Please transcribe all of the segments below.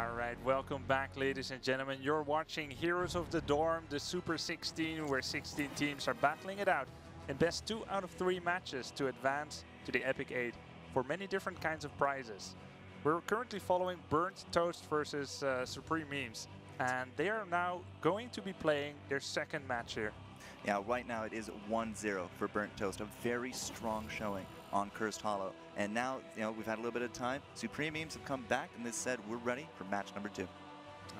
Alright, welcome back ladies and gentlemen. You're watching Heroes of the Dorm, the Super 16, where 16 teams are battling it out in best 2 out of 3 matches to advance to the Epic 8 for many different kinds of prizes. We're currently following Burnt Toast versus Supreme Memes, and they are now going to be playing their second match here. Yeah, right now it is 1-0 for Burnt Toast, a very strong showing on Cursed Hollow. And now, we've had a little bit of time. Supreme Memes have come back and they said we're ready for match number 2.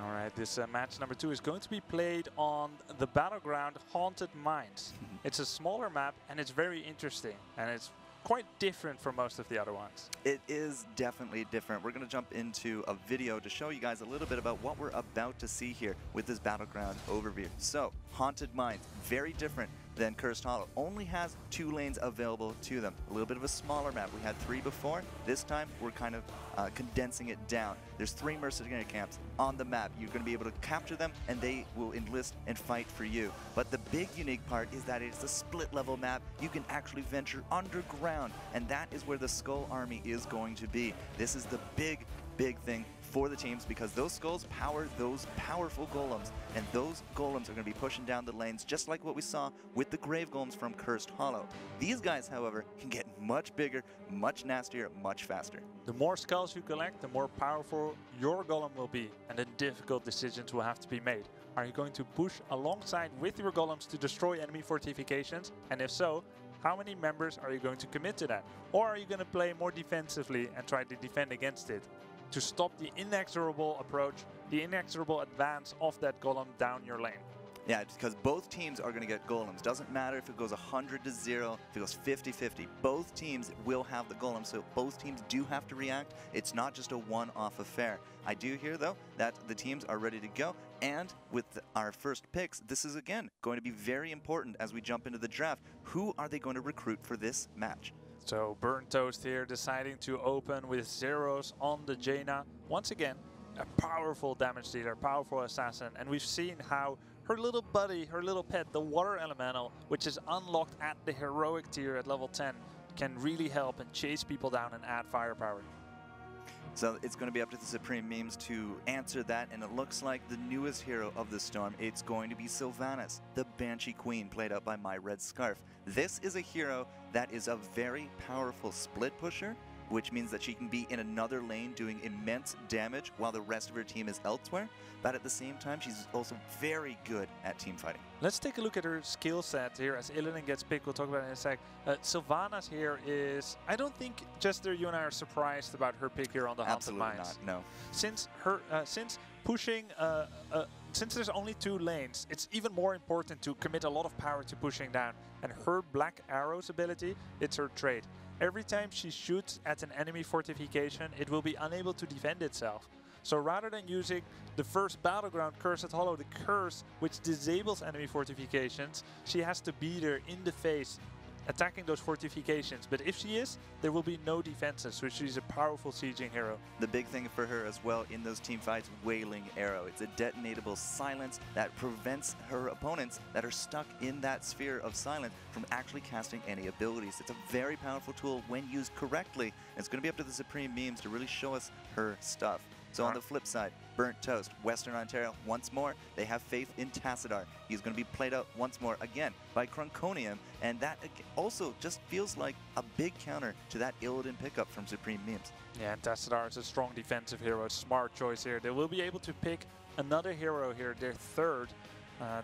All right, this match number 2 is going to be played on the battleground Haunted Mines. It's a smaller map and it's very interesting, and it's quite different from most of the other ones. It is definitely different. We're going to jump into a video to show you guys a little bit about what we're about to see here with this battleground overview. So, Haunted Mines, very different than Cursed Hollow. Only has 2 lanes available to them. A little bit of a smaller map. We had 3 before. This time, we're kind of condensing it down. There's 3 mercenary camps on the map. You're going to be able to capture them, and they will enlist and fight for you. But the big unique part is that it's a split level map. You can actually venture underground, and that is where the Skull Army is going to be. This is the big thing for the teams, because those skulls power those powerful golems, and those golems are going to be pushing down the lanes just like what we saw with the grave golems from Cursed Hollow. These guys, however, can get much bigger, much nastier, much faster. The more skulls you collect, the more powerful your golem will be, and then difficult decisions will have to be made. Are you going to push alongside with your golems to destroy enemy fortifications? And if so, how many members are you going to commit to that? Or are you going to play more defensively and try to defend against it, to stop the inexorable approach, the inexorable advance of that golem down your lane? Yeah, because both teams are going to get golems. Doesn't matter if it goes 100-0, if it goes 50-50. Both teams will have the golems, so both teams do have to react. It's not just a one-off affair. I do hear, though, that the teams are ready to go. And with our first picks, this is, again, going to be very important as we jump into the draft. Who are they going to recruit for this match? So Burnt Toast here deciding to open with Zeros on the Jaina. Once again, a powerful damage dealer, powerful assassin. And we've seen how her little buddy, her little pet, the Water Elemental, which is unlocked at the Heroic tier at level 10, can really help and chase people down and add firepower. So it's going to be up to the Supreme Memes to answer that, and it looks like the newest hero of the Storm, it's going to be Sylvanas, the Banshee Queen, played out by My Red Scarf. This is a hero that is a very powerful split pusher, which means that she can be in another lane doing immense damage while the rest of her team is elsewhere. But at the same time, she's also very good at team fighting. Let's take a look at her skill set here as Illidan gets picked. We'll talk about it in a sec. Sylvanas here is, I don't think Jester, you and I are surprised about her pick here on the Haunted Mines. Absolutely not, no. Since pushing, since there's only 2 lanes, it's even more important to commit a lot of power to pushing down. And her Black Arrows ability, it's her trait. Every time she shoots at an enemy fortification, it will be unable to defend itself. So rather than using the first battleground, Cursed Hollow, the curse, which disables enemy fortifications, she has to be there in the face, attacking those fortifications. But if she is, there will be no defenses, so she's a powerful sieging hero. The big thing for her as well in those team fights, Wailing Arrow. It's a detonatable silence that prevents her opponents that are stuck in that sphere of silence from actually casting any abilities. It's a very powerful tool when used correctly. And it's going to be up to the Supreme Memes to really show us her stuff. So on the flip side, Burnt Toast, Western Ontario, once more, they have faith in Tassadar. He's going to be played out once more, again, by Cronconium, and that also just feels like a big counter to that Illidan pickup from Supreme Memes. Yeah, and Tassadar is a strong defensive hero, a smart choice here. They will be able to pick another hero here, their third,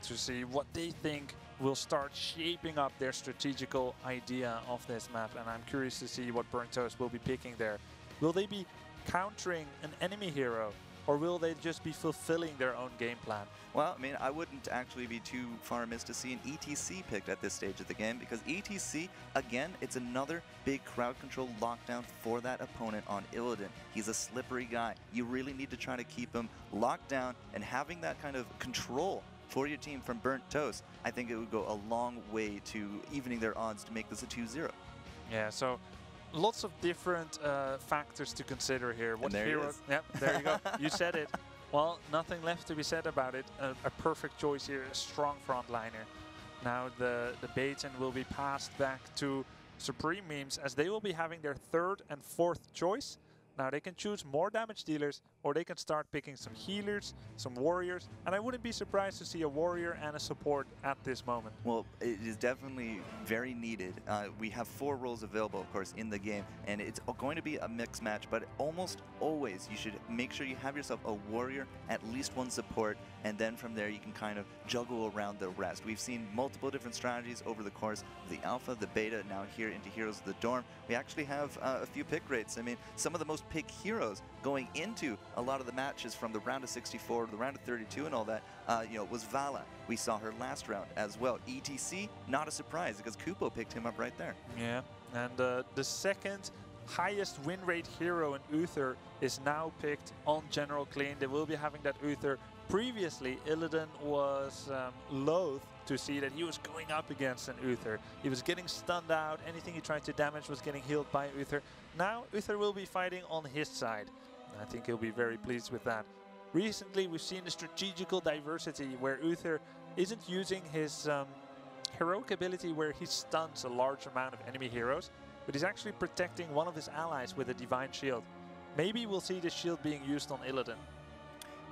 to see what they think will start shaping up their strategical idea of this map, and I'm curious to see what Burnt Toast will be picking there. Will they be countering an enemy hero, or will they just be fulfilling their own game plan? Well, I mean, I wouldn't actually be too far amiss to see an ETC picked at this stage of the game, because ETC, again, it's another big crowd control lockdown for that opponent on Illidan. He's a slippery guy. You really need to try to keep him locked down, and having that kind of control for your team from Burnt Toast, I think it would go a long way to evening their odds to make this a 2-0. Yeah, so lots of different factors to consider here. What hero? Yep, there you go. You said it. Well, nothing left to be said about it. A perfect choice here, a strong frontliner. Now the baton will be passed back to Supreme Memes, as they will be having their 3rd and 4th choice. Now they can choose more damage dealers, or they can start picking some healers, some warriors, and I wouldn't be surprised to see a warrior and a support at this moment. Well, it is definitely very needed. We have 4 roles available, of course, in the game, and it's going to be a mixed match, but almost always you should make sure you have yourself a warrior, at least one support, and then from there you can kind of juggle around the rest. We've seen multiple different strategies over the course of the alpha, the beta, now here into Heroes of the Dorm. We actually have a few pick rates. I mean, some of the most picked heroes going into a lot of the matches from the round of 64 to the round of 32 and all that, was Vala. We saw her last round as well. ETC, not a surprise because Kupo picked him up right there. Yeah, and the second highest win rate hero in Uther is now picked on General Clean. They will be having that Uther. Previously, Illidan was loath to see that he was going up against an Uther. He was getting stunned out. Anything he tried to damage was getting healed by Uther. Now Uther will be fighting on his side. I think he'll be very pleased with that. Recently, we've seen the strategical diversity where Uther isn't using his heroic ability where he stuns a large amount of enemy heroes, but he's actually protecting one of his allies with a Divine Shield. Maybe we'll see this shield being used on Illidan.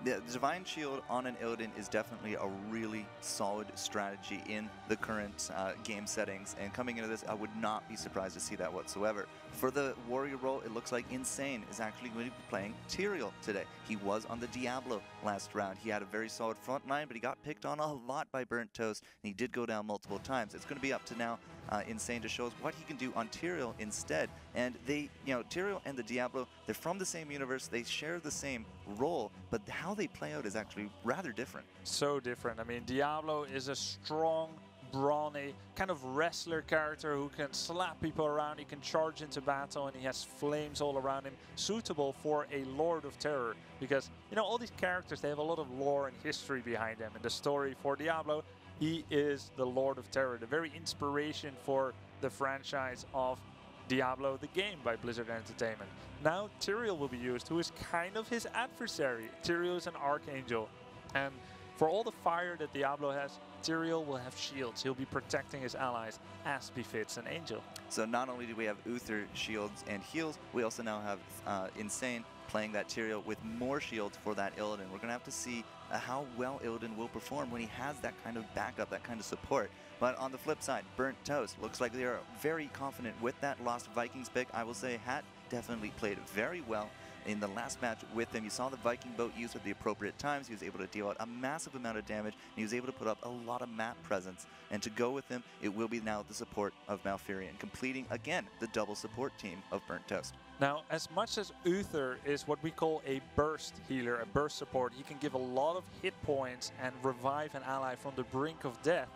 The Divine Shield on an Illidan is definitely a really solid strategy in the current game settings, and coming into this, I would not be surprised to see that whatsoever. For the warrior role, it looks like Insane is actually going to be playing Tyrael today. He was on the Diablo last round. He had a very solid front line, but he got picked on a lot by Burnt Toast, and he did go down multiple times. It's going to be up to now Insane to show us what he can do on Tyrael instead. And they, Tyrael and the Diablo, they're from the same universe, they share the same role, but how they play out is actually rather different. So different. I mean, Diablo is a strong, brawny, kind of wrestler character who can slap people around, he can charge into battle, and he has flames all around him, suitable for a Lord of Terror. Because, all these characters, they have a lot of lore and history behind them. In the story for Diablo, he is the Lord of Terror, the very inspiration for the franchise of Diablo, the game by Blizzard Entertainment. Now Tyrael will be used, who is kind of his adversary. Tyrael is an Archangel, and for all the fire that Diablo has, Tyrael will have shields. He'll be protecting his allies as befits an angel. So not only do we have Uther shields and heals, we also now have Insane playing that Tyrael with more shields for that Illidan. We're going to have to see how well Illidan will perform when he has that kind of backup, that kind of support. But on the flip side, Burnt Toast looks like they are very confident with that Lost Vikings pick. I will say Hat definitely played very well in the last match with him. You saw the Viking boat used at the appropriate times. He was able to deal out a massive amount of damage, and he was able to put up a lot of map presence. And to go with him, it will be now the support of Malfurion, completing again the double support team of Burnt Toast. Now, as much as Uther is what we call a burst healer, a burst support, he can give a lot of hit points and revive an ally from the brink of death.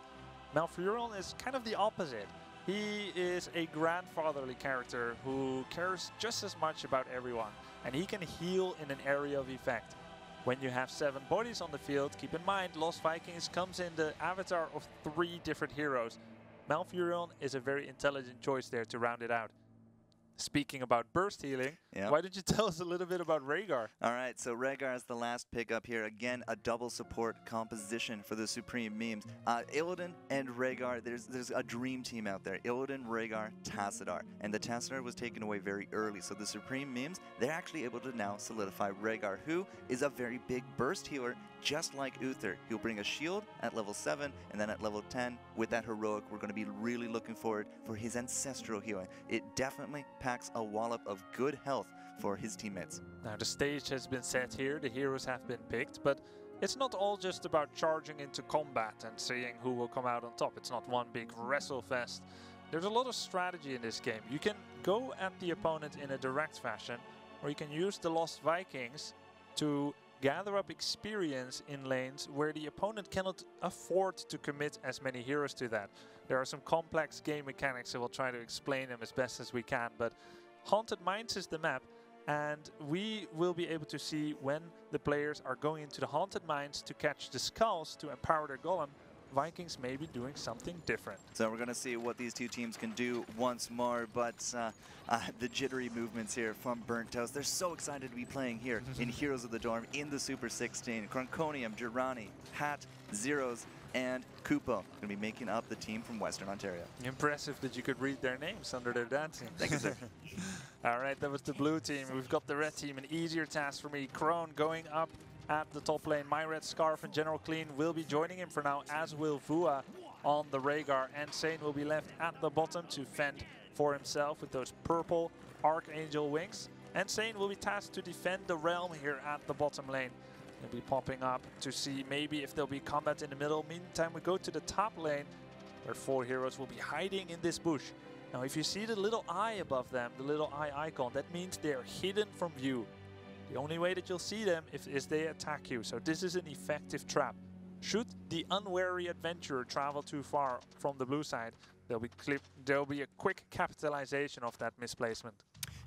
Malfurion is kind of the opposite. He is a grandfatherly character who cares just as much about everyone, and he can heal in an area of effect. When you have 7 bodies on the field, keep in mind Lost Vikings comes in the avatar of 3 different heroes. Malfurion is a very intelligent choice there to round it out. Speaking about burst healing, why don't you tell us a little bit about Rehgar? All right, so Rehgar is the last pick up here. Again, a double support composition for the Supreme Memes. Illidan and Rehgar, there's a dream team out there. Illidan, Rehgar, Tassadar. And the Tassadar was taken away very early. So the Supreme Memes, they're actually able to now solidify Rehgar, who is a very big burst healer, just like Uther. He'll bring a shield at level 7, and then at level 10, with that heroic, we're going to be really looking forward for his ancestral healing. It definitely packs a wallop of good health for his teammates. Now the stage has been set here, the heroes have been picked, but it's not all just about charging into combat and seeing who will come out on top. It's not one big wrestle fest. There's a lot of strategy in this game. You can go at the opponent in a direct fashion, or you can use the Lost Vikings to gather up experience in lanes where the opponent cannot afford to commit as many heroes to that. There are some complex game mechanics, so we'll try to explain them as best as we can, but Haunted Mines is the map, and we will be able to see when the players are going into the Haunted Mines to catch the skulls to empower their golem, Vikings may be doing something different. So we're going to see what these two teams can do once more, but the jittery movements here from Burnt Toast. They're so excited to be playing here in Heroes of the Dorm in the Super 16. Cronconium, Jirani, Hat, Zeros, and Kupo going to be making up the team from Western Ontario. Impressive that you could read their names under their dancing. Thank you, sir. All right, that was the blue team. We've got the red team, an easier task for me. Crone going up at the top lane. My Red Scarf and General Clean will be joining him for now, as will Vua on the Rhaegar. And Sane will be left at the bottom to fend for himself with those purple Archangel wings. And Sane will be tasked to defend the realm here at the bottom lane. They'll be popping up to see maybe if there'll be combat in the middle. Meantime, we go to the top lane, where 4 heroes will be hiding in this bush. Now, if you see the little eye above them, the little eye icon, that means they're hidden from view. The only way that you'll see them is they attack you. So this is an effective trap. Should the unwary adventurer travel too far from the blue side, there'll be a quick capitalization of that misplacement.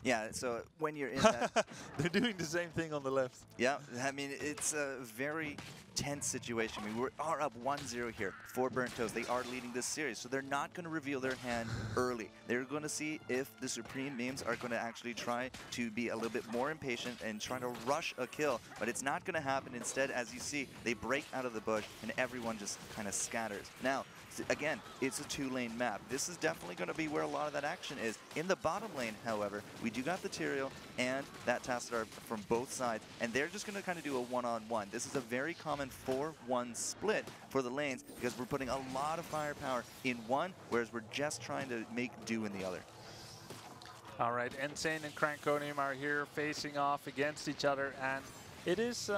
Yeah, so when you're in that... They're doing the same thing on the left. Yeah, I mean, it's a very tense situation. I mean, we are up 1-0 here for Burnt Toast. They are leading this series, so they're not going to reveal their hand early. They're going to see if the Supreme Memes are going to actually try to be a little bit more impatient and try to rush a kill, but it's not going to happen. Instead, as you see, they break out of the bush and everyone just kind of scatters. Now, again, it's a 2-lane map. This is definitely going to be where a lot of that action is. In the bottom lane, however, we do got the Tyrael and that Tassadar from both sides, and they're just going to kind of do a one-on-one. This is a very common 4-1 split for the lanes because we're putting a lot of firepower in one, whereas we're just trying to make do in the other. All right, Insane and Cronconium are here facing off against each other, and it is...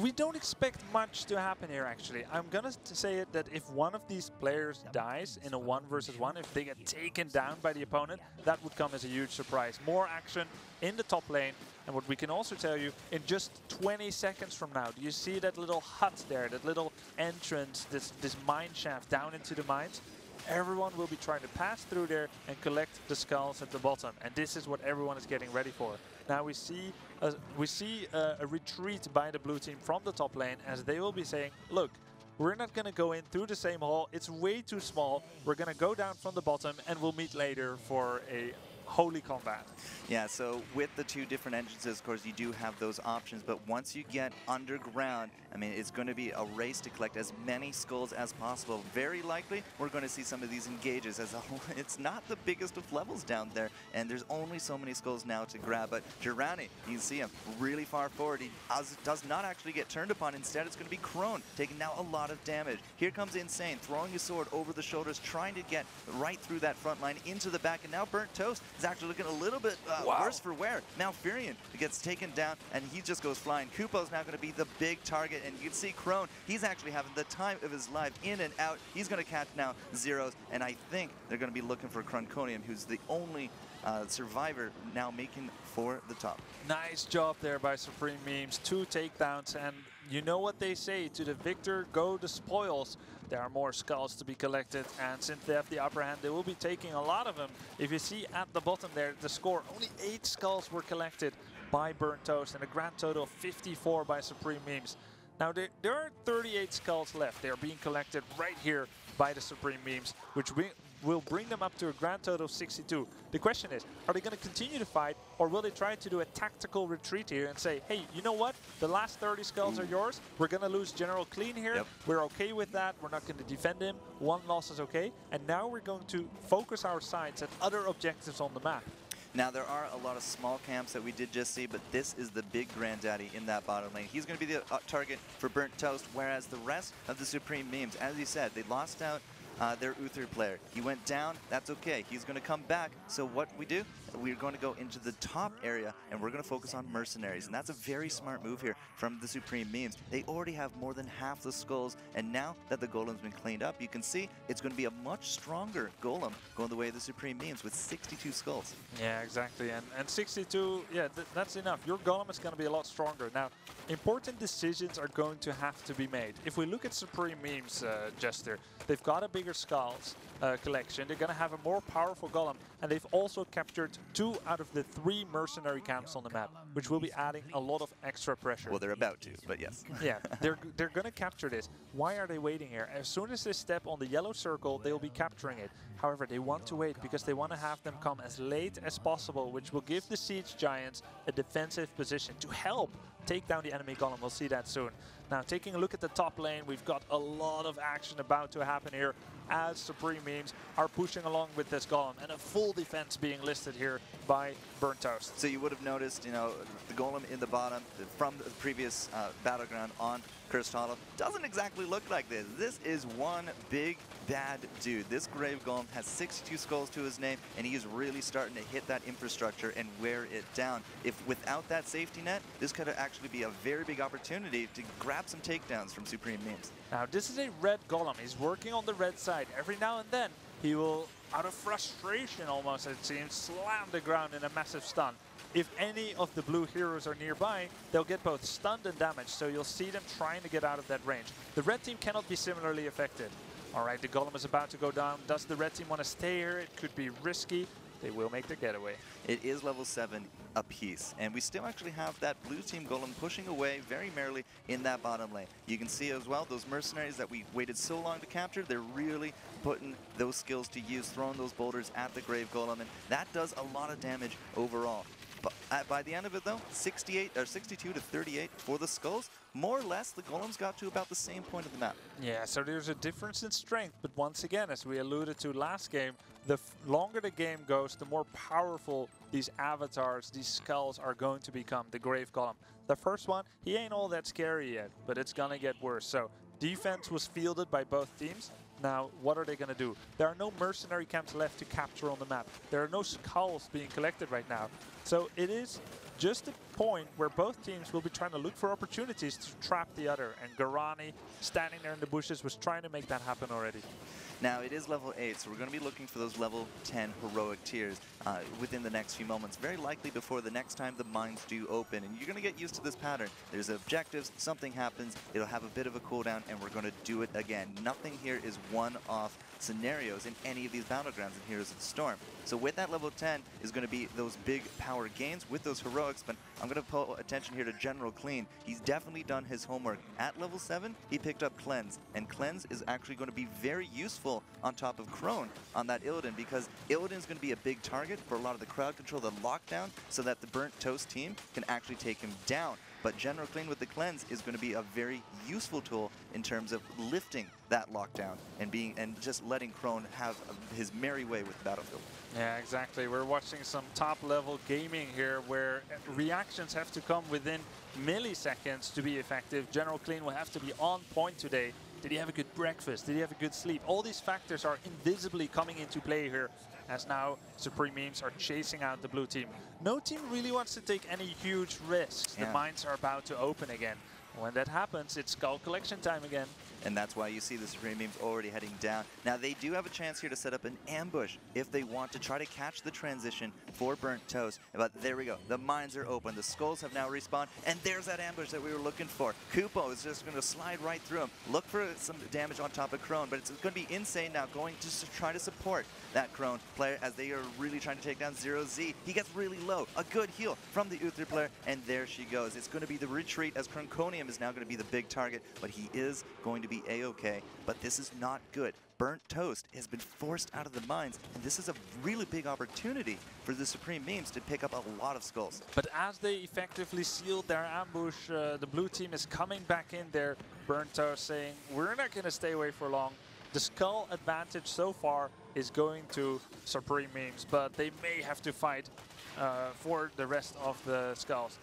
we don't expect much to happen here, actually. I'm gonna say it that if one of these players dies in a 1 versus 1, if they get taken down by the opponent, that would come as a huge surprise. More action in the top lane, and what we can also tell you, in just 20 seconds from now, do you see that little hut there, that little entrance, this mine shaft down into the mines? Everyone will be trying to pass through there and collect the skulls at the bottom, and this is what everyone is getting ready for. Now we see a retreat by the blue team from the top lane, as they will be saying, look, we're not going to go in through the same hall, it's way too small, we're going to go down from the bottom and we'll meet later for a holy combat. Yeah, so with the 2 different entrances, of course, you do have those options, but once you get underground, I mean, it's going to be a race to collect as many skulls as possible. Very likely, we're going to see some of these engages as a whole. It's not the biggest of levels down there, and there's only so many skulls now to grab, but Jirani, you can see him really far forward. He does not actually get turned upon. Instead, it's going to be Crone taking now a lot of damage. Here comes Insane, throwing his sword over the shoulders, trying to get right through that front line into the back, and now Burnt Toast is actually looking a little bit worse for wear. Now Furion gets taken down, and he just goes flying. Kupo's now going to be the big target, and you can see Crone, he's actually having the time of his life in and out. He's going to catch now Zeros, and I think they're going to be looking for Cronconium, who's the only survivor now making for the top. Nice job there by Supreme Memes. 2 takedowns, and you know what they say, to the victor go the spoils. There are more skulls to be collected, and since they have the upper hand, they will be taking a lot of them. If you see at the bottom there, the score, only 8 skulls were collected by Burnt Toast, and a grand total of 54 by Supreme Memes. Now, there are 38 skulls left. They are being collected right here by the Supreme Memes, which will bring them up to a grand total of 62. The question is, are they going to continue to fight, or will they try to do a tactical retreat here and say, hey, you know what? The last 30 skulls are yours. We're going to lose General Clean here. Yep. We're okay with that. We're not going to defend him. 1 loss is okay. And now we're going to focus our sights at other objectives on the map. Now, there are a lot of small camps that we did just see, but this is the big granddaddy in that bottom lane. He's going to be the target for Burnt Toast, whereas the rest of the Supreme Memes, as you said, they lost out their Uther player. He went down, that's okay. He's going to come back. So what we do, we're going to go into the top area, and we're going to focus on mercenaries. And that's a very smart move here from the Supreme Memes. They already have more than half the skulls, and now that the Golem's been cleaned up, you can see it's going to be a much stronger Golem going the way of the Supreme Memes with 62 skulls. Yeah, exactly. And 62, yeah, that's enough. Your Golem is going to be a lot stronger. Now, important decisions are going to have to be made. If we look at Supreme Memes, Jester, they've got a bigger skulls collection. They're going to have a more powerful Golem, and they've also captured 2 out of the 3 mercenary camps on the map, which will be adding a lot of extra pressure. Well, they're about to, but yes. Yeah, they're going to capture this. Why are they waiting here? As soon as they step on the yellow circle, they'll be capturing it. However, they want to wait because they want to have them come as late as possible, which will give the Siege Giants a defensive position to help take down the enemy golem. We'll see that soon. Now, taking a look at the top lane, we've got a lot of action about to happen here as Supreme Memes are pushing along with this golem, and a full defense being listed here by Burnt Toast. So you would have noticed, you know, the golem in the bottom from the previous battleground on Cursed Hollow doesn't exactly look like this. This is one big bad dude. This Grave Golem has 62 skulls to his name, and he is really starting to hit that infrastructure and wear it down. If without that safety net, this could actually be a very big opportunity to grab some takedowns from Supreme Memes. Now, this is a red golem. He's working on the red side. Every now and then, he will, out of frustration almost, it seems, slam the ground in a massive stun. If any of the blue heroes are nearby, they'll get both stunned and damaged, so you'll see them trying to get out of that range. The red team cannot be similarly affected. All right, the golem is about to go down. Does the red team want to stay here? It could be risky. They will make their getaway. It is level 7 apiece, and we still actually have that blue team golem pushing away very merrily in that bottom lane. You can see as well those mercenaries that we waited so long to capture, they're really putting those skills to use, throwing those boulders at the Grave Golem, and that does a lot of damage overall. But by the end of it though, 62 to 38 for the skulls. More or less, the golems got to about the same point of the map. Yeah, so there's a difference in strength, but once again, as we alluded to last game, the longer the game goes, the more powerful these avatars, these skulls are going to become, the Grave Golem. The first one, he ain't all that scary yet, but it's gonna get worse. So defense was fielded by both teams. Now, what are they going to do? There are no mercenary camps left to capture on the map. There are no skulls being collected right now. So it is just a point where both teams will be trying to look for opportunities to trap the other. And Garani, standing there in the bushes, was trying to make that happen already. Now, it is level 8, so we're going to be looking for those level 10 heroic tiers within the next few moments. Very likely before the next time the mines do open. And you're going to get used to this pattern. There's objectives, something happens, it'll have a bit of a cooldown, and we're going to do it again. Nothing here is one-off scenarios in any of these battlegrounds in Heroes of the Storm. So with that level 10 is going to be those big power gains with those heroics, but I'm going to pay attention here to General Clean. He's definitely done his homework. At level 7, he picked up Cleanse, and Cleanse is actually going to be very useful on top of Crone on that Illidan, because Illidan's going to be a big target for a lot of the crowd control, the lockdown, so that the Burnt Toast team can actually take him down. But General Clean with the Cleanse is going to be a very useful tool in terms of lifting that lockdown and just letting Crone have his merry way with the battlefield. Yeah, exactly. We're watching some top-level gaming here where reactions have to come within milliseconds to be effective. General Clean will have to be on point today. Did he have a good breakfast? Did he have a good sleep? All these factors are invisibly coming into play here, as now Supreme Memes are chasing out the blue team. No team really wants to take any huge risks. Yeah. The mines are about to open again. When that happens, it's skull collection time again. And that's why you see the Supreme Memes already heading down. Now, they do have a chance here to set up an ambush if they want to try to catch the transition for Burnt Toast. But there we go. The mines are open. The skulls have now respawned. And there's that ambush that we were looking for. Kupo is just going to slide right through him. Look for some damage on top of Crone. But it's going to be insane now going to try to support that Crone player as they are really trying to take down Zero Z. He gets really low. A good heal from the Uther player. And there she goes. It's going to be the retreat as Cronconium is now going to be the big target. But he is going to be A-OK, but this is not good. Burnt Toast has been forced out of the mines, and this is a really big opportunity for the Supreme Memes to pick up a lot of skulls. But as they effectively sealed their ambush, the blue team is coming back in there. Burnt Toast saying, we're not going to stay away for long. The skull advantage so far is going to Supreme Memes, but they may have to fight for the rest of the skulls.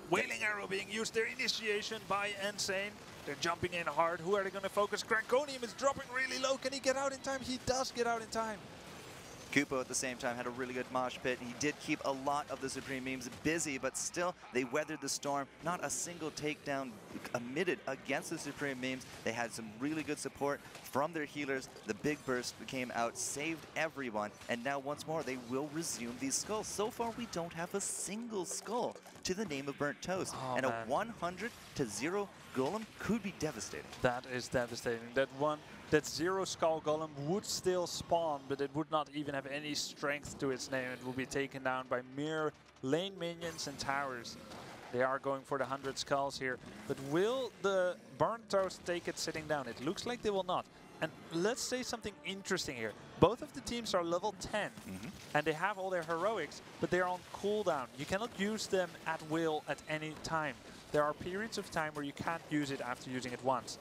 Wailing Arrow being used, their initiation by Insane. They're jumping in hard. Who are they going to focus? Cronconium is dropping really low. Can he get out in time? He does get out in time. Kupo at the same time had a really good mosh pit. He did keep a lot of the Supreme Memes busy, but still they weathered the storm. Not a single takedown emitted against the Supreme Memes. They had some really good support from their healers. The big burst came out, saved everyone, and now once more they will resume these skulls. So far we don't have a single skull to the name of Burnt Toast, and man. A 100-0 golem could be devastating. That is devastating. That 0 skull golem would still spawn, but it would not even have any strength to its name. It will be taken down by mere lane minions and towers. They are going for the 100 skulls here. But will the Burnt Toast take it sitting down? It looks like they will not. And let's say something interesting here. Both of the teams are level 10, and they have all their heroics, but they're on cooldown. You cannot use them at will at any time. There are periods of time where you can't use it after using it once.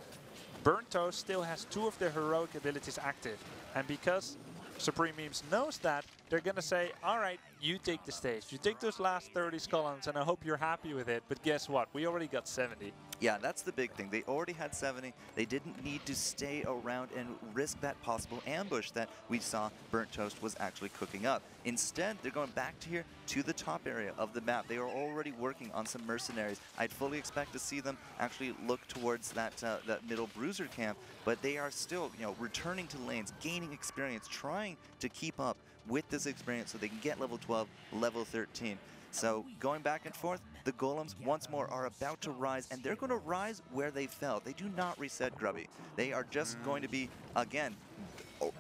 Burnt Toast still has 2 of their heroic abilities active, and because Supreme Memes knows that, they're gonna say, all right, you take the stage. You take those last 30 scullons, and I hope you're happy with it, but guess what? We already got 70. Yeah, that's the big thing. They already had 70. They didn't need to stay around and risk that possible ambush that we saw Burnt Toast was actually cooking up. Instead, they're going back to here to the top area of the map. They are already working on some mercenaries. I'd fully expect to see them actually look towards that that middle bruiser camp, but they are still, you know, returning to lanes, gaining experience, trying to keep up with this experience so they can get level 12, level 13. So going back and forth, the Golems once more are about to rise, and they're going to rise where they fell. They do not reset, Grubby. They are just going to be, again,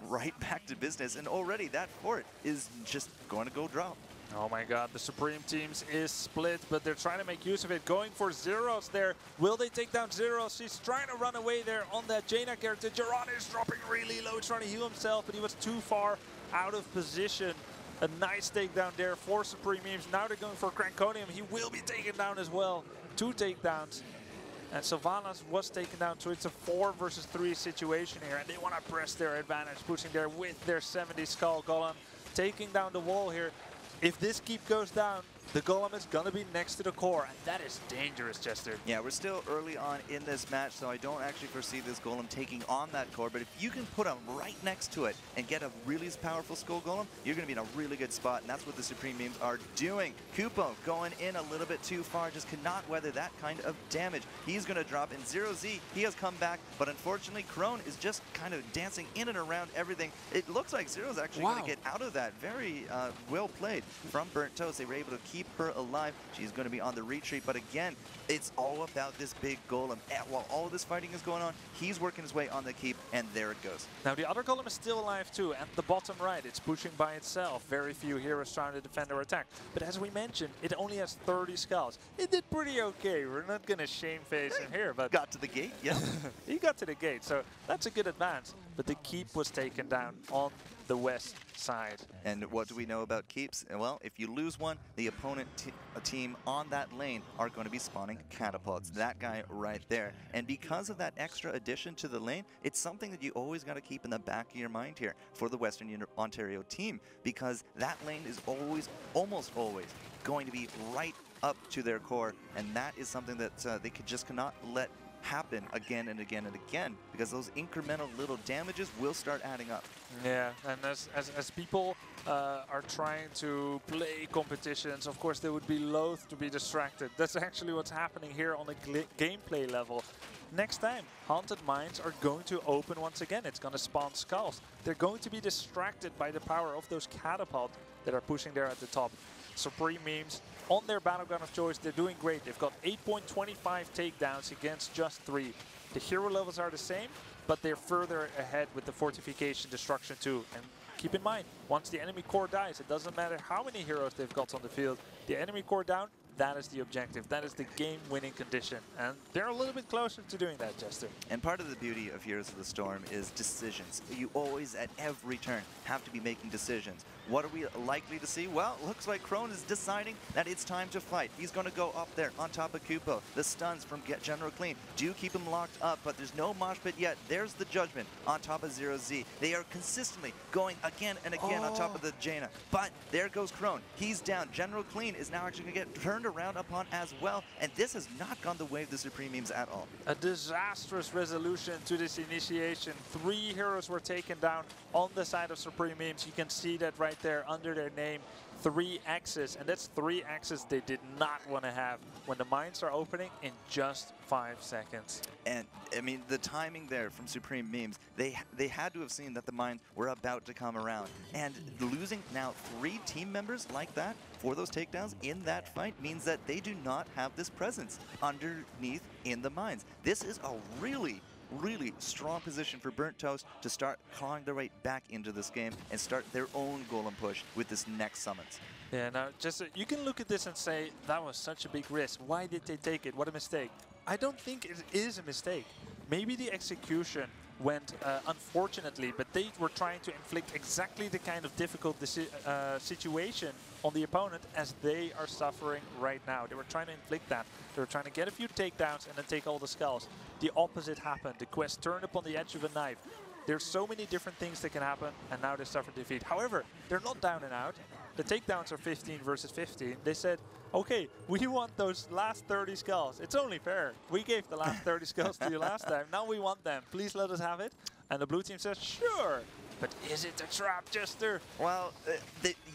right back to business, and already that fort is just going to go drop. Oh my god, the Supreme Teams is split, but they're trying to make use of it. Going for Zeros there. Will they take down Zeros? He's trying to run away there on that Jaina character. Geron is dropping really low, trying to heal himself, but he was too far out of position. A nice takedown there for Supreme Memes. Now they're going for Cranconium. He will be taken down as well. 2 takedowns. And Sylvanas was taken down, so it's a 4 versus 3 situation here. And they want to press their advantage, pushing there with their 70 skull Golem, taking down the wall here. If this keep goes down, the Golem is going to be next to the core, and that is dangerous, Jester. Yeah, we're still early on in this match, so I don't actually foresee this Golem taking on that core, but if you can put him right next to it and get a really powerful Skull Golem, you're going to be in a really good spot, and that's what the Supreme Memes are doing. Kupo going in a little bit too far, just cannot weather that kind of damage. He's going to drop in. Zero-Z, he has come back, but unfortunately, Crone is just kind of dancing in and around everything. It looks like Zero's actually going to get out of that. Very well played from Burnt Toast. They were able to keep her alive. She's going to be on the retreat, but again, it's all about this big Golem. And while all of this fighting is going on, he's working his way on the keep, and there it goes. Now the other Golem is still alive too, and the bottom right, it's pushing by itself. Very few heroes trying to defend or attack. But as we mentioned, it only has 30 skulls. It did pretty okay. We're not going to shame-face him here, but... Got to the gate, yeah. He got to the gate, so that's a good advance. But the keep was taken down on the west side. And what do we know about keeps? Well, if you lose one, the opponent team on that lane are going to be spawning catapults. That guy right there. And because of that extra addition to the lane, it's something that you always got to keep in the back of your mind here for the Western Ontario team, because that lane is always, almost always, going to be right up to their core, and that is something that they just cannot let happen again and again and again, because those incremental little damages will start adding up. Yeah, and as people are trying to play competitions, of course they would be loath to be distracted. That's actually what's happening here on the gameplay level. Next time, Haunted Mines are going to open once again. It's going to spawn skulls. They're going to be distracted by the power of those catapults that are pushing there at the top. Supreme Memes on their battleground of choice, they're doing great. They've got 8.25 takedowns against just 3. The hero levels are the same, but they're further ahead with the fortification destruction too. And keep in mind, once the enemy core dies, it doesn't matter how many heroes they've got on the field. The enemy core down, that is the objective. That is the game-winning condition. And they're a little bit closer to doing that, Jester. And part of the beauty of Heroes of the Storm is decisions. You always, at every turn, have to be making decisions. What are we likely to see? Well, it looks like Crone is deciding that it's time to fight. He's going to go up there on top of Kupo. The stuns from General Clean do keep him locked up, but there's no mosh pit yet. There's the Judgment on top of Zero-Z. They are consistently going again and again on top of the Jaina. But there goes Crone. He's down. General Clean is now actually going to get turned around upon as well, and this has not gone the way of the Supreme Memes at all. A disastrous resolution to this initiation. 3 heroes were taken down on the side of Supreme Memes. You can see that right there under their name. 3 X's, and that's 3 X's they did not want to have when the mines are opening in just 5 seconds. And I mean, the timing there from Supreme Memes, they had to have seen that the mines were about to come around, and losing now 3 team members like that for those takedowns in that fight means that they do not have this presence underneath in the mines. This is a really really strong position for Burnt Toast to start clawing their way back into this game and start their own golem push with this next summons. Yeah, now just you can look at this and say, that was such a big risk. Why did they take it? What a mistake. I don't think it is a mistake. Maybe the execution went unfortunately, but they were trying to inflict exactly the kind of difficult situation on the opponent as they are suffering right now. They were trying to inflict that. They were trying to get a few takedowns and then take all the skulls. The opposite happened. The Quest turned upon the edge of a knife. There's so many different things that can happen, and now they suffer defeat. However, they're not down and out. The takedowns are 15 versus 15. They said, okay, we want those last 30 skulls. It's only fair. We gave the last 30 skulls to you last time. Now we want them. Please let us have it. And the blue team says, sure. But is it a trap, Jester? Well,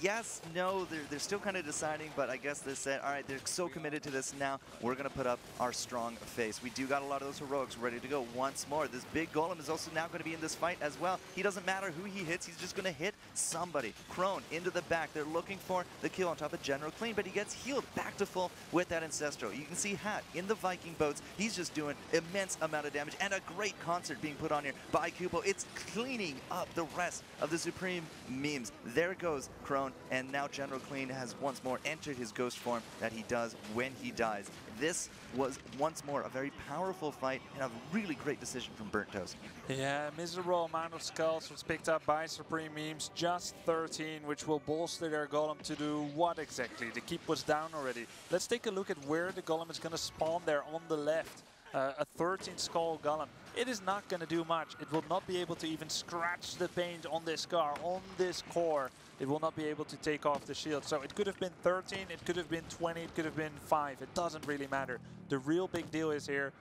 yes, no, they're still kind of deciding, but I guess they said, all right, they're so committed to this now, we're going to put up our strong face. We do got a lot of those heroics ready to go once more. This big golem is also now going to be in this fight as well. He doesn't matter who he hits, he's just going to hit somebody. Crone into the back. They're looking for the kill on top of General Clean, but he gets healed back to full with that Ancestral. You can see Hat in the Viking boats. He's just doing immense amount of damage, and a great concert being put on here by Kupo. It's cleaning up the rest of the Supreme memes. There goes Crone, and now General Clean has once more entered his ghost form that he does when he dies. This was once more a very powerful fight and a really great decision from Burnt Toast. Yeah, miserable amount of skulls was picked up by Supreme Memes, just 13, which will bolster their golem to do what exactly? The keep was down already. Let's take a look at where the golem is going to spawn there on the left. A 13 skull golem. It is not going to do much. It will not be able to even scratch the paint on this scar, on this core. It will not be able to take off the shield. So it could have been 13, it could have been 20, it could have been 5. It doesn't really matter. The real big deal is here.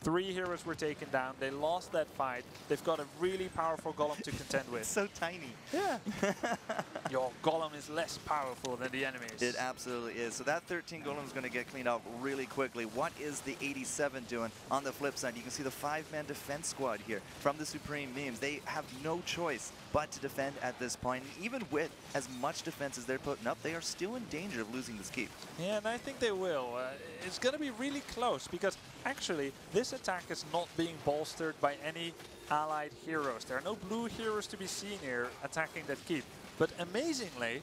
3 heroes were taken down. They lost that fight. They've got a really powerful golem to contend with. It's so tiny. Yeah. Your golem is less powerful than the enemies. It absolutely is. So that 13 golem is going to get cleaned up really quickly. What is the 87 doing? On the flip side, you can see the 5-man defense squad here from the Supreme Memes. They have no choice but to defend at this point. And even with as much defense as they're putting up, they are still in danger of losing this keep. Yeah, and I think they will. It's going to be really close because actually this attack is not being bolstered by any allied heroes. There are no blue heroes to be seen here attacking that keep. But amazingly,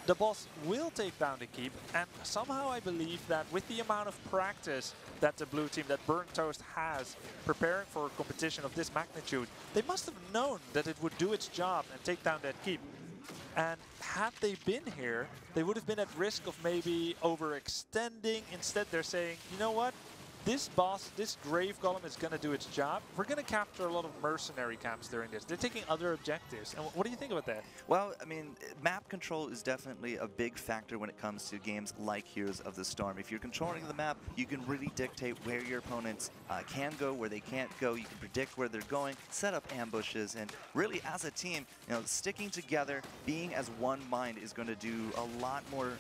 the boss will take down the keep, and somehow I believe that with the amount of practice that the blue team, that Burnt Toast has preparing for a competition of this magnitude, they must have known that it would do its job and take down that keep. And had they been here, they would have been at risk of maybe overextending. Instead, they're saying, you know what? This boss, this Grave Golem is going to do its job. We're going to capture a lot of mercenary camps during this. They're taking other objectives. And what do you think about that? Well, I mean, map control is definitely a big factor when it comes to games like Heroes of the Storm. If you're controlling the map, you can really dictate where your opponents can go, where they can't go. You can predict where they're going, set up ambushes, and really as a team, you know, sticking together, being as one mind is going to do a lot more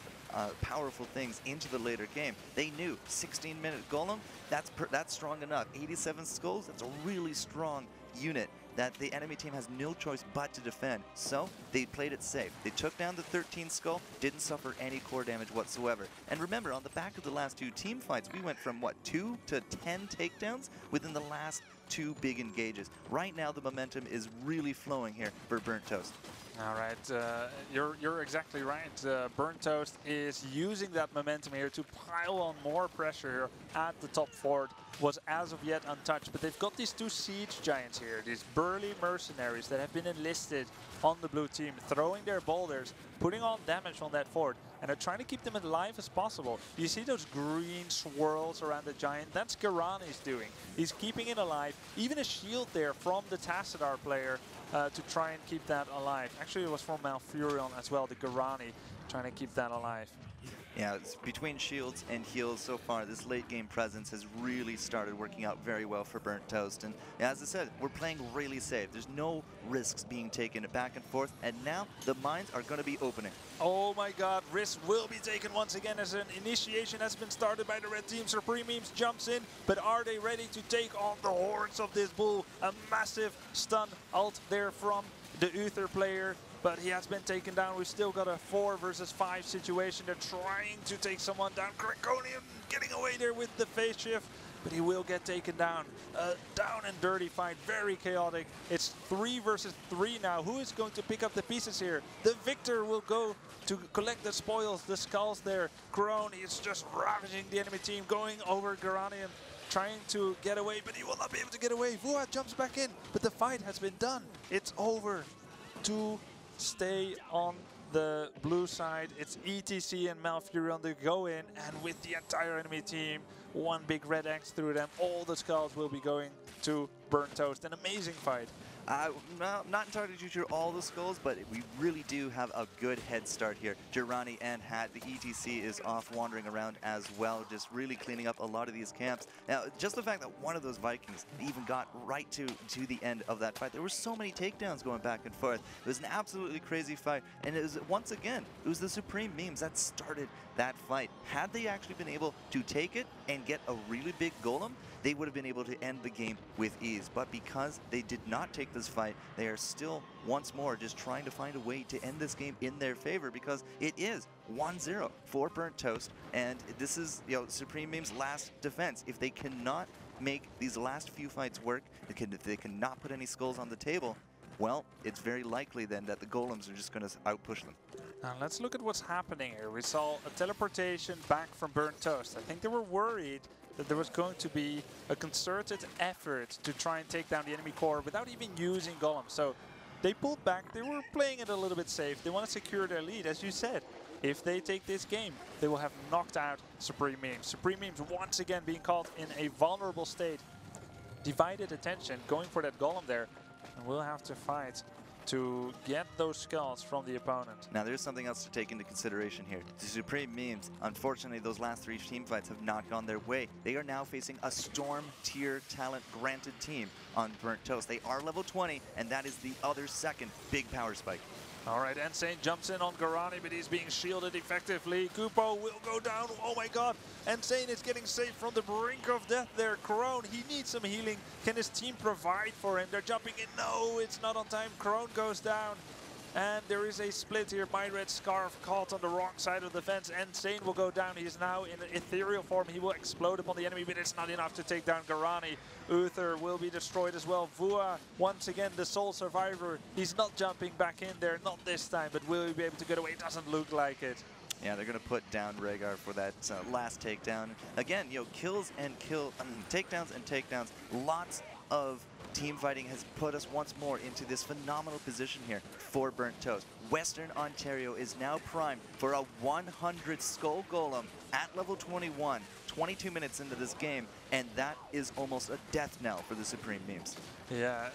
powerful things into the later game. They knew 16-minute golem, that's strong enough. 87 skulls, that's a really strong unit that the enemy team has no choice but to defend. So they played it safe. They took down the 13 skull, didn't suffer any core damage whatsoever. And remember, on the back of the last 2 team fights, we went from, what, 2 to 10 takedowns within the last 2 big engages. Right now, the momentum is really flowing here for Burnt Toast. All right, you're exactly right. Burnt Toast is using that momentum here to pile on more pressure here at the top fort. Was as of yet untouched, but they've got these 2 siege giants here, these burly mercenaries that have been enlisted on the blue team, throwing their boulders, putting on damage on that fort, and they're trying to keep them as alive as possible. You see those green swirls around the giant? That's Garani's doing. He's keeping it alive. Even a shield there from the Tassadar player to try and keep that alive. Actually, it was from Malfurion as well, the Garani, trying to keep that alive. Yeah, it's between shields and heals so far, this late game presence has really started working out very well for Burnt Toast. And as I said, we're playing really safe. There's no risks being taken back and forth. And now the mines are going to be opening. Oh my god, risk will be taken once again as an initiation has been started by the red team. Supreme Memes jumps in, but are they ready to take on the hordes of this bull? A massive stun ult there from the Uther player. But he has been taken down. We've still got a 4 versus 5 situation. They're trying to take someone down. Draconian getting away there with the phase shift. but he will get taken down. Down and dirty fight, very chaotic. It's 3 versus 3 now. Who is going to pick up the pieces here? The victor will go to collect the spoils, the skulls there. Crone is just ravaging the enemy team, going over Garani and trying to get away, but he will not be able to get away. Vua jumps back in, but the fight has been done. It's over. To stay on the blue side, it's ETC and Malfurion on the go in, and with the entire enemy team, one big red X through them, all the skulls will be going to Burnt Toast. An amazing fight. Not entirely too sure all the skulls, but we really do have a good head start here. Jirani and Hat, the ETC is off wandering around as well, just really cleaning up a lot of these camps. Now, just the fact that one of those Vikings even got right to the end of that fight. There were so many takedowns going back and forth. It was an absolutely crazy fight, and it was, once again, it was the Supreme Memes that started that fight. Had they actually been able to take it and get a really big golem, they would have been able to end the game with ease. But because they did not take this fight, they are still once more just trying to find a way to end this game in their favor, because it is 1-0 for Burnt Toast, and this is, you know, Supreme Meme's last defense. If they cannot make these last few fights work, if they cannot put any skulls on the table, well, it's very likely then that the golems are just going to outpush them. Now let's look at what's happening here. We saw a teleportation back from Burnt Toast. I think they were worried that there was going to be a concerted effort to try and take down the enemy core without even using golems. So they pulled back. They were playing it a little bit safe. They want to secure their lead, as you said. If they take this game, they will have knocked out Supreme Memes. Supreme Memes once again being caught in a vulnerable state. Divided attention, going for that golem there. And we'll have to fight to get those skulls from the opponent. Now there's something else to take into consideration here. The Supreme Memes, unfortunately those last 3 team fights have not gone their way. They are now facing a Storm tier talent granted team on Burnt Toast. They are level 20, and that is the other second big power spike. All right, Insane jumps in on Garani, but he's being shielded effectively. Kupo will go down. Oh my god. Insane is getting saved from the brink of death there. Crone, he needs some healing. Can his team provide for him? They're jumping in. No, it's not on time. Crone goes down. And there is a split here. My Red Scarf caught on the wrong side of the fence. Insane will go down. He's now in an ethereal form. He will explode upon the enemy, but it's not enough to take down Garani. Uther will be destroyed as well. Vua, once again, the sole survivor. He's not jumping back in there, not this time, but will he be able to get away? It doesn't look like it. Yeah, they're going to put down Rhaegar for that last takedown. Again, you know, takedowns and takedowns. Lots of team fighting has put us once more into this phenomenal position here for Burnt Toast. Western Ontario is now primed for a 100 Skull Golem at level 21, 22 minutes into this game, and that is almost a death knell for the Supreme Memes. Yeah,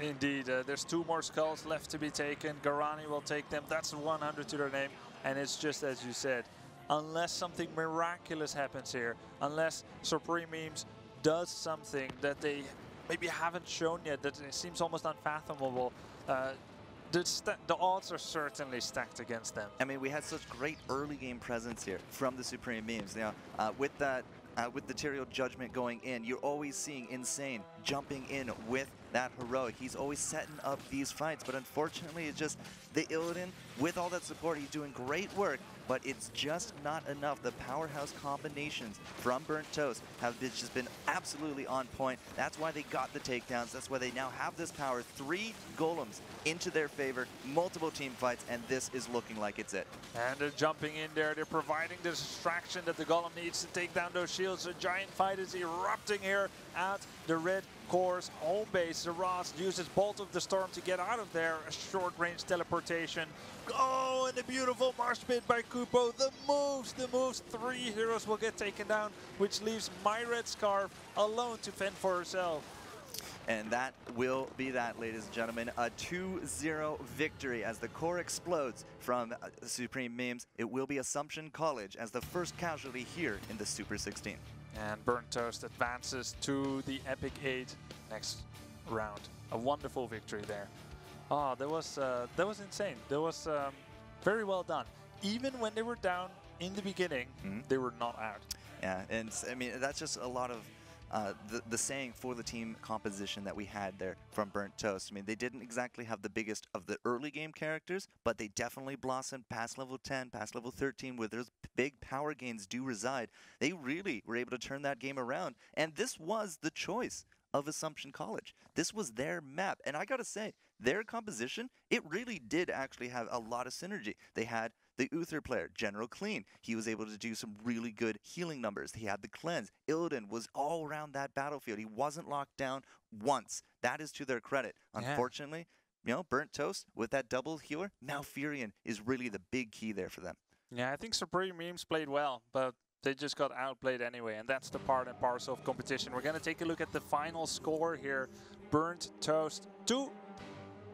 indeed. There's 2 more skulls left to be taken. Garani will take them. That's 100 to their name, and it's just as you said. Unless something miraculous happens here, unless Supreme Memes does something that they maybe haven't shown yet, that it seems almost unfathomable, the odds are certainly stacked against them. I mean, we had such great early game presence here from the Supreme Memes. Now, with that, with the Tyrael Judgment going in, you're always seeing Insane jumping in with that heroic. He's always setting up these fights, but unfortunately, it's just the Illidan, with all that support, he's doing great work, but it's just not enough. The powerhouse combinations from Burnt Toast have just been absolutely on point. That's why they got the takedowns. That's why they now have this power. 3 golems into their favor, multiple team fights, and this is looking like it's it. And they're jumping in there. They're providing the distraction that the golem needs to take down those shields. A giant fight is erupting here at the Red Core's home base. Zaraz uses Bolt of the Storm to get out of there. A short-range teleportation. Oh, and a beautiful marsh pit by Kupo. The moves. 3 heroes will get taken down, which leaves My Red Scarf alone to fend for herself. And that will be that, ladies and gentlemen. A 2-0 victory as the core explodes from Supreme Memes. It will be Assumption College as the first casualty here in the Super 16. And Burnt Toast advances to the Epic 8 next round. A wonderful victory there. Oh, that was insane. That was very well done. Even when they were down in the beginning, they were not out. Yeah, and I mean, that's just a lot of the saying for the team composition that we had there from Burnt Toast. I mean, they didn't exactly have the biggest of the early game characters, but they definitely blossomed past level 10, past level 13, where those big power gains do reside. They really were able to turn that game around, and this was the choice of Assumption College. This was their map, and I gotta say, their composition, it really did actually have a lot of synergy. They had the Uther player, General Clean. He was able to do some really good healing numbers. He had the cleanse. Illidan was all around that battlefield. He wasn't locked down once. That is to their credit. Unfortunately, you know, Burnt Toast with that double healer, Malfurion is really the big key there for them. Yeah, I think Supreme Memes played well, but they just got outplayed anyway, and that's the part and parcel of competition. We're going to take a look at the final score here. Burnt Toast 2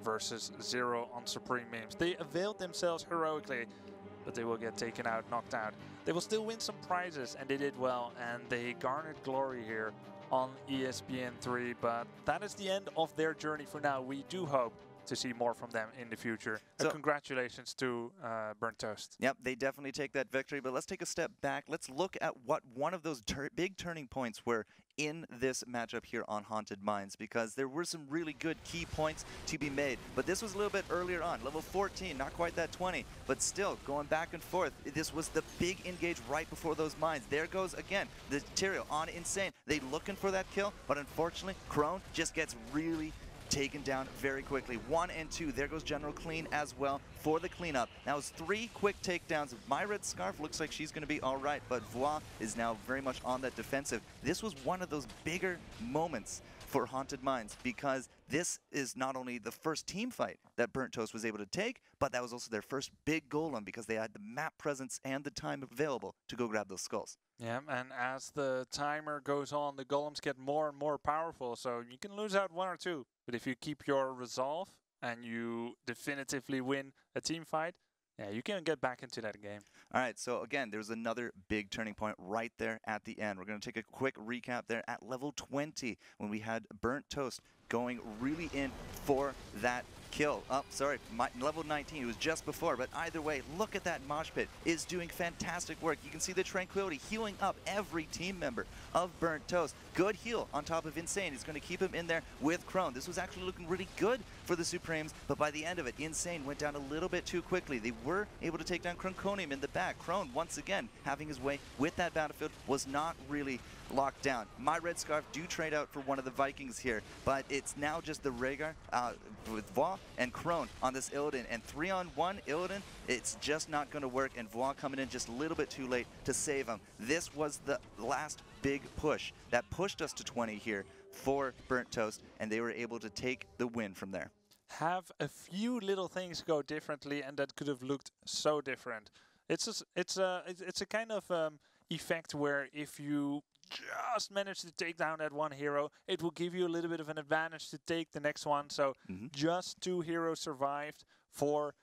versus 0 on Supreme Memes. They availed themselves heroically, but they will get taken out, knocked out. They will still win some prizes, and they did well, and they garnered glory here on ESPN3, but that is the end of their journey for now. We do hope to see more from them in the future. So congratulations to Burnt Toast. Yep, they definitely take that victory, but let's take a step back. Let's look at what one of those big turning points were in this matchup here on Haunted Minds, because there were some really good key points to be made. But this was a little bit earlier on, level 14, not quite that 20, but still going back and forth. This was the big engage right before those mines. There goes again the Tyrael on Insane. They looking for that kill, but unfortunately, Crone just gets really taken down very quickly. 1 and 2. There goes General Clean as well for the cleanup. Now it's 3 quick takedowns. My Red Scarf looks like she's going to be all right, but Voix is now very much on that defensive. This was one of those bigger moments for Haunted Minds, because this is not only the first team fight that Burnt Toast was able to take, but that was also their first big golem, because they had the map presence and the time available to go grab those skulls. Yeah, and as the timer goes on, the golems get more and more powerful, so you can lose out 1 or 2. But if you keep your resolve and you definitively win a team fight, yeah, you can get back into that game. All right, so again, there's another big turning point right there at the end. We're going to take a quick recap there at level 20 when we had Burnt Toast going really in for that kill. Oh, sorry, level 19, it was just before, but either way, look at that mosh pit. Is doing fantastic work. You can see the Tranquility healing up every team member of Burnt Toast. Good heal on top of Insane. He's going to keep him in there with Crone. This was actually looking really good for the Supremes, but by the end of it, Insane went down a little bit too quickly. They were able to take down Cronconium in the back. Crone, once again, having his way with that battlefield, was not really locked down. My Red Scarf do trade out for one of the Vikings here, but it's now just the Rhaegar with Voix and Crone on this Illidan, and 3-on-1 Illidan, it's just not going to work, and Voix coming in just a little bit too late to save him. This was the last big push that pushed us to 20 here for Burnt Toast, and they were able to take the win from there. Have a few little things go differently, and that could have looked so different. It's a kind of effect where if you just manage to take down that one hero, it will give you a little bit of an advantage to take the next one. So just 2 heroes survived for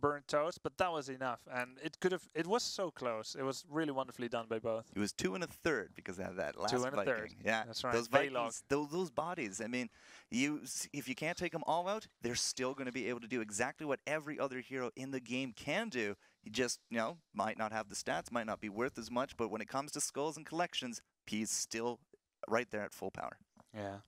Burnt Toast, but that was enough, and it was so close. It was really wonderfully done by both. It was 2 1/3 because of that last 2 Viking. 1/3. Yeah, that's right. Those Vikings, those bodies. I mean, if you can't take them all out, they're still going to be able to do exactly what every other hero in the game can do. He just, you know, might not have the stats, might not be worth as much, but when it comes to skulls and collections, he's still right there at full power. Yeah.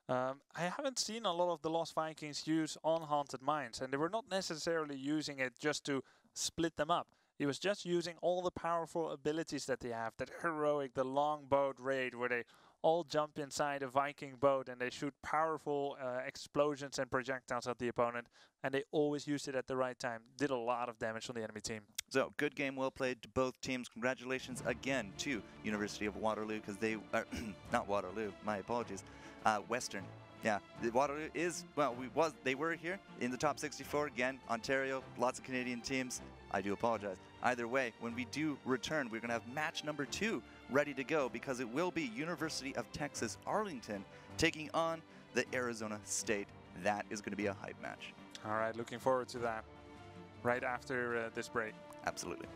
I haven't seen a lot of the Lost Vikings use on Haunted Minds, and they were not necessarily using it just to split them up. He was just using all the powerful abilities that they have, that heroic, the longboat raid, where they all jump inside a Viking boat and they shoot powerful explosions and projectiles at the opponent, and they always used it at the right time. Did a lot of damage on the enemy team. So, good game, well played to both teams. Congratulations again to University of Waterloo, because they are, not Waterloo, my apologies, Western. Yeah, Waterloo is, well, they were here in the top 64. Again, Ontario, lots of Canadian teams. I do apologize. Either way, when we do return, we're going to have match number 2 ready to go, because it will be University of Texas Arlington taking on the Arizona State. That is going to be a hype match. All right, looking forward to that right after this break. Absolutely.